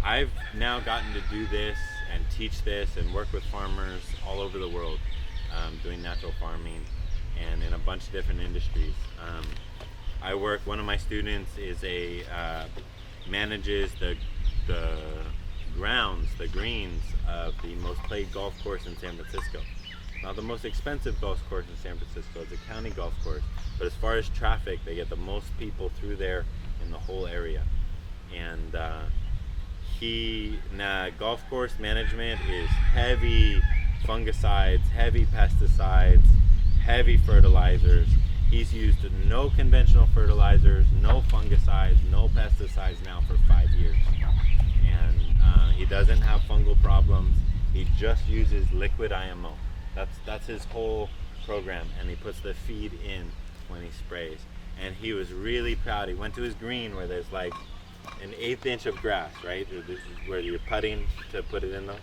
I've now gotten to do this and teach this and work with farmers all over the world, doing natural farming and in a bunch of different industries. One of my students is manages the the greens of the most played golf course in San Francisco. Not the most expensive golf course in San Francisco, it's a county golf course, but as far as traffic, they get the most people through there in the whole area. And golf course management is heavy fungicides, heavy pesticides, heavy fertilizers. He's used no conventional fertilizers, no fungicides, no pesticides now for 5 years. And he doesn't have fungal problems. He just uses liquid IMO. That's his whole program, and he puts the feed in when he sprays. And he was really proud. He went to his green where there's like an 1/8 inch of grass, right? Where you're putting to put it in them.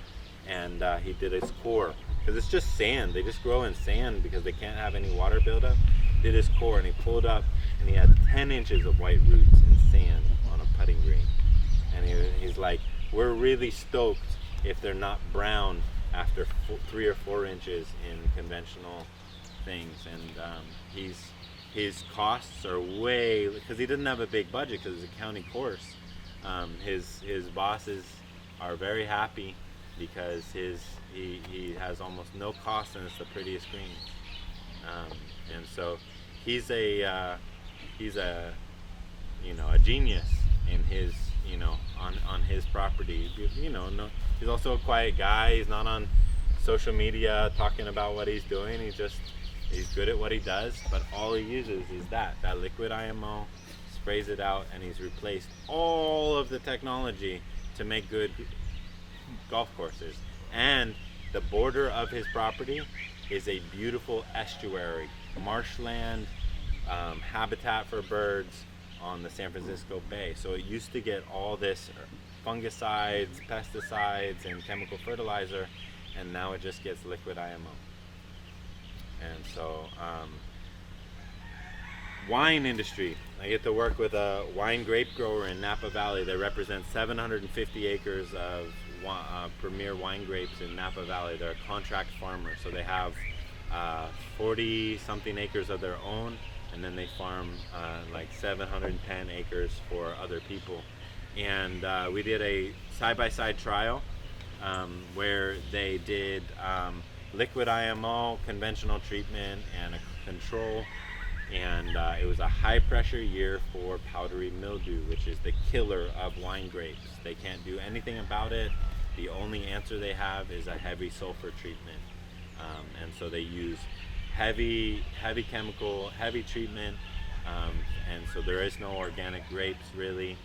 And he did his core, because it's just sand. They just grow in sand because they can't have any water buildup. Did his core, and he pulled up, and he had 10 inches of white roots in sand on a putting green. And he's like, we're really stoked if they're not brown after 3 or 4 inches in conventional things. And his costs are way, because he didn't have a big budget because it's a county course. His bosses are very happy because he has almost no cost, and it's the prettiest greens. And so he's a genius in his on his property. He's also a quiet guy. He's not on social media talking about what he's doing. He's good at what he does, but all he uses is that liquid IMO, sprays it out, and he's replaced all of the technology to make good golf courses. And the border of his property is a beautiful estuary, marshland, habitat for birds on the San Francisco Bay. So it used to get all this fungicides, pesticides, and chemical fertilizer, and now it just gets liquid IMO. And so wine industry. I get to work with a wine grape grower in Napa Valley that represents 750 acres of premier wine grapes in Napa Valley. They're a contract farmer, so they have 40 something acres of their own, and then they farm like 710 acres for other people. And we did a side-by-side trial where they did liquid IMO, conventional treatment, and a control. And it was a high pressure year for powdery mildew, which is the killer of wine grapes. They can't do anything about it. The only answer they have is a heavy sulfur treatment. And so they use heavy chemical, heavy treatment. And so there is no organic grapes really,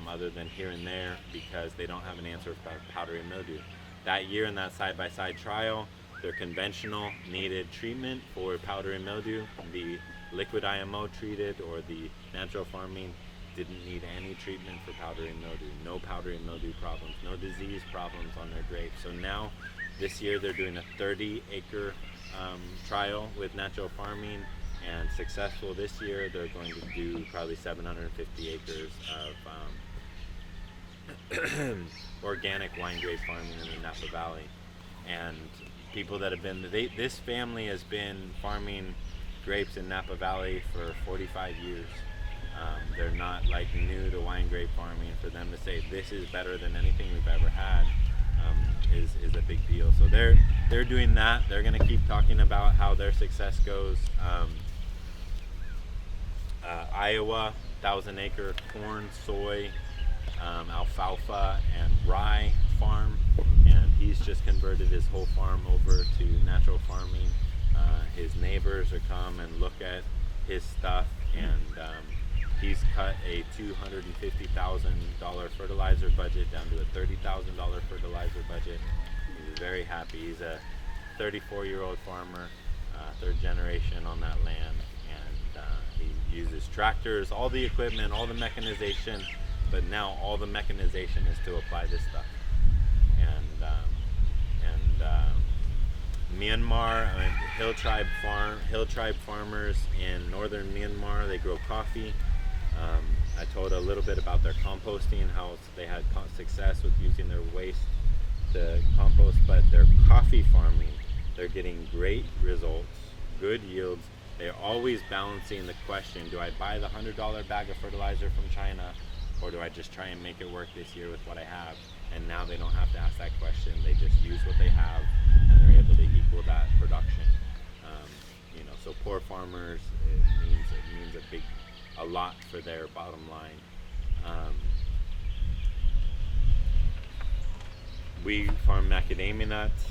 other than here and there, because they don't have an answer for powdery mildew. That year in that side-by-side trial, their conventional needed treatment for powdery mildew. The liquid IMO treated, or the natural farming, didn't need any treatment for powdery mildew. No powdery mildew problems, no disease problems on their grapes. So now, this year, they're doing a 30-acre trial with natural farming, and successful this year, they're going to do probably 750 acres of organic wine grape farming in the Napa Valley. And people that have been, this family has been farming grapes in Napa Valley for 45 years. They're not like new to wine grape farming. For them to say this is better than anything we've ever had is a big deal. So they're doing that. They're going to keep talking about how their success goes. Iowa, 1,000-acre corn, soy, alfalfa, and rye farm, and he's just converted his whole farm over to natural farming. His neighbors are come and look at his stuff, and he's cut a $250,000 fertilizer budget down to a $30,000 fertilizer budget. He's very happy. He's a 34-year-old farmer, third generation on that land, and he uses tractors, all the equipment, all the mechanization, but now all the mechanization is to apply this stuff. And Myanmar, Hill Tribe farmers in northern Myanmar, they grow coffee. I told a little bit about their composting, how they had success with using their waste to compost, but their coffee farming, they're getting great results, good yields. They're always balancing the question, do I buy the $100 bag of fertilizer from China, or do I just try and make it work this year with what I have? And now they don't have to ask that question. They just use what they have, and they're able to equal that production. So poor farmers, it means a lot for their bottom line. We farm macadamia nuts.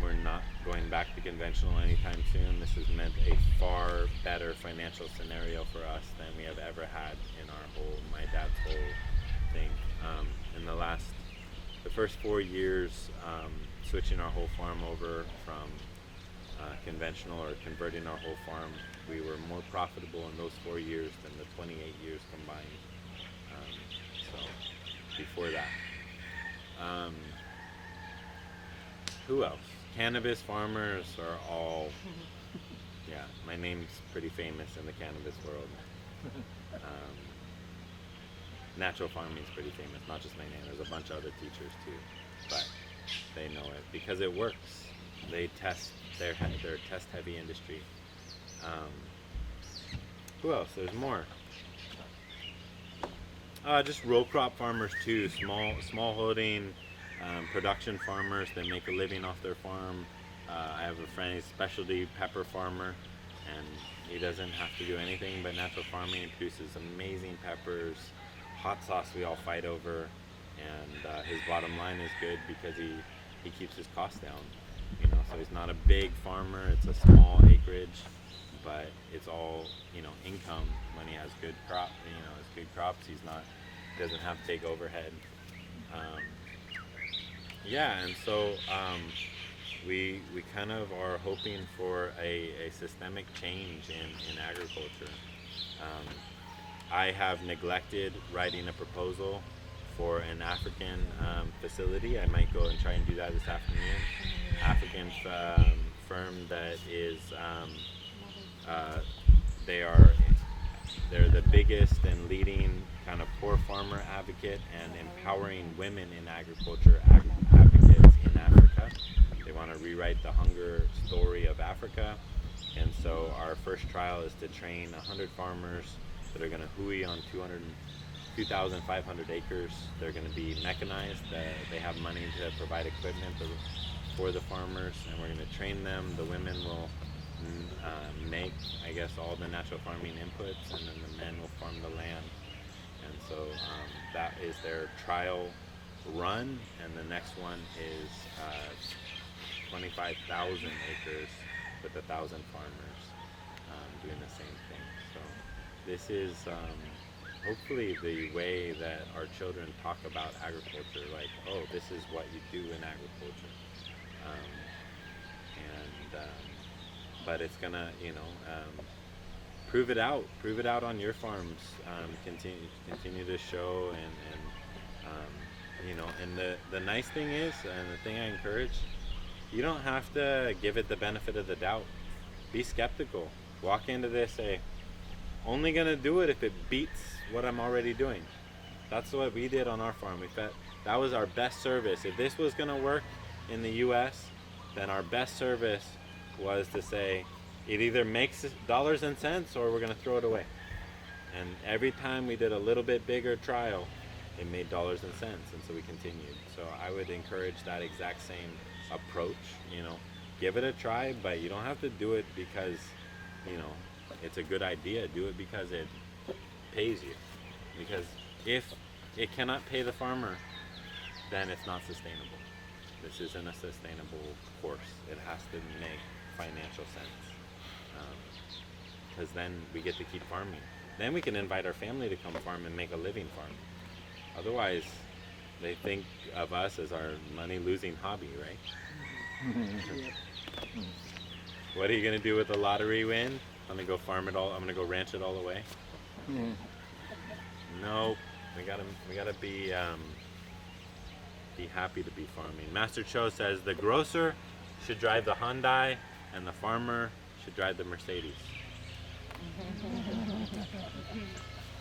We're not going back to conventional anytime soon. This has meant a far better financial scenario for us than we have ever had in my dad's whole thing. In the first 4 years, switching our whole farm over from conventional, or converting our whole farm, we were more profitable in those 4 years than the 28 years combined. So before that, who else? Cannabis farmers are all, yeah, my name's pretty famous in the cannabis world. Natural farming is pretty famous, not just my name. There's a bunch of other teachers too, but they know it because it works. They test. They're a test-heavy industry. Who else? There's more. Just row crop farmers too. Small holding, production farmers that make a living off their farm. I have a friend, he's a specialty pepper farmer, and he doesn't have to do anything but natural farming. He produces amazing peppers. Hot sauce we all fight over, and his bottom line is good because he keeps his costs down. So he's not a big farmer. It's a small acreage, but it's all income when he has good crops. He doesn't have to take overhead. And so we kind of are hoping for a systemic change in agriculture. I have neglected writing a proposal for an African facility. I might go and try and do that this afternoon. African firm that is, they're the biggest and leading kind of poor farmer advocate and empowering women in agriculture advocates in Africa. They want to rewrite the hunger story of Africa, and so our first trial is to train 100 farmers that are going to hui on 2,500 acres. They're going to be mechanized. They have money to provide equipment for the farmers, and we're going to train them. The women will make, all the natural farming inputs, and then the men will farm the land. And so that is their trial run, and the next one is 25,000 acres with 1,000 farmers doing the same thing. So this is hopefully the way that our children talk about agriculture, like, oh, this is what you do in agriculture. But it's gonna, prove it out on your farms. Continue to show, and the nice thing is, and the thing I encourage, you don't have to give it the benefit of the doubt. Be skeptical. Walk into this, say, only gonna do it if it beats what I'm already doing. That's what we did on our farm. We felt that was our best service. If this was gonna work in the US, then our best service was to say, it either makes dollars and cents or we're gonna throw it away. And every time we did a little bit bigger trial, it made dollars and cents, and so we continued. So I would encourage that exact same approach. Give it a try, but you don't have to do it because it's a good idea. Do it because it pays you. Because if it cannot pay the farmer, then it's not sustainable. This isn't a sustainable course. It has to make financial sense, because then we get to keep farming. Then we can invite our family to come farm and make a living farming. Otherwise, they think of us as our money-losing hobby, right? What are you gonna do with the lottery win? I'm gonna go farm it all. I'm gonna go ranch it all away. No, we gotta be happy to be farming. Master Cho says the grocer should drive the Hyundai and the farmer should drive the Mercedes.